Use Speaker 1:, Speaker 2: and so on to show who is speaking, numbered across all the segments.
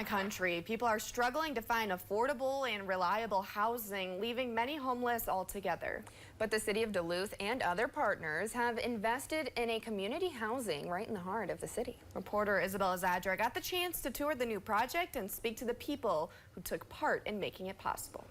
Speaker 1: Country, people are struggling to find affordable and reliable housing, leaving many homeless altogether. But the city of Duluth and other partners have invested in a community housing right in the heart of the city. Reporter Isabella Zadra got the chance to tour the new project and speak to the people who took part in making it possible.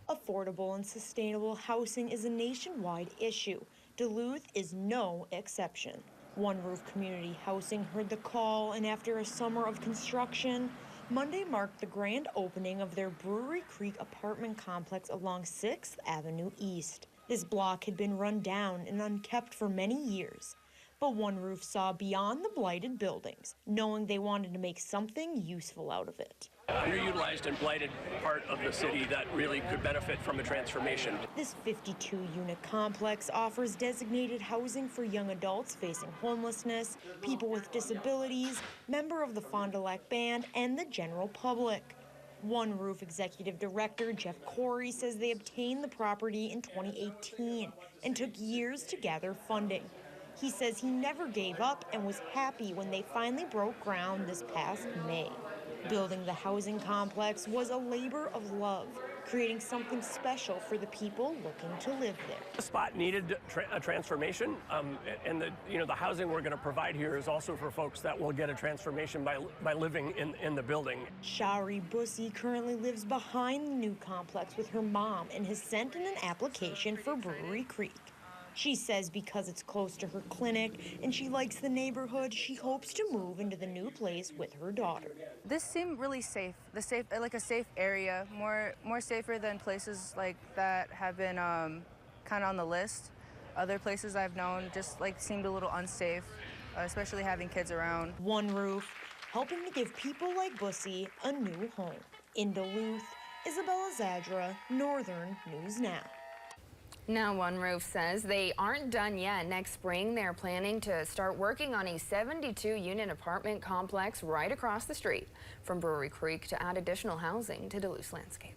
Speaker 2: Affordable and sustainable housing is a nationwide issue. Duluth is no exception. One Roof Community Housing heard the call, and after a summer of construction, Monday marked the grand opening of their Brewery Creek apartment complex along 6th Avenue East. This block had been run down and unkept for many years, but One Roof saw beyond the blighted buildings, knowing they wanted to make something useful out of it.
Speaker 3: Underutilized and blighted part of the city that really could benefit from a transformation.
Speaker 2: This 52-unit complex offers designated housing for young adults facing homelessness, people with disabilities, member of the Fond du Lac Band, and the general public. One Roof Executive Director Jeff Corey says they obtained the property in 2018 and took years to gather funding. He says he never gave up and was happy when they finally broke ground this past May. Building the housing complex was a labor of love, creating something special for the people looking to live there.
Speaker 3: The spot needed a transformation, and the housing we're going to provide here is also for folks that will get a transformation by living in the building.
Speaker 2: Shari Bussy currently lives behind the new complex with her mom and has sent in an application for Brewery Creek. She says because it's close to her clinic and she likes the neighborhood, she hopes to move into the new place with her daughter.
Speaker 4: This seemed really safe, like a safe area, more safer than places like that have been kind of on the list. Other places I've known just seemed a little unsafe, especially having kids around.
Speaker 2: One Roof, helping to give people like Bussy a new home. In Duluth, Isabella Zadra, Northern News Now.
Speaker 1: Now, One Roof says they aren't done yet. Next spring, they're planning to start working on a 72-unit apartment complex right across the street from Brewery Creek to add additional housing to Duluth's landscape.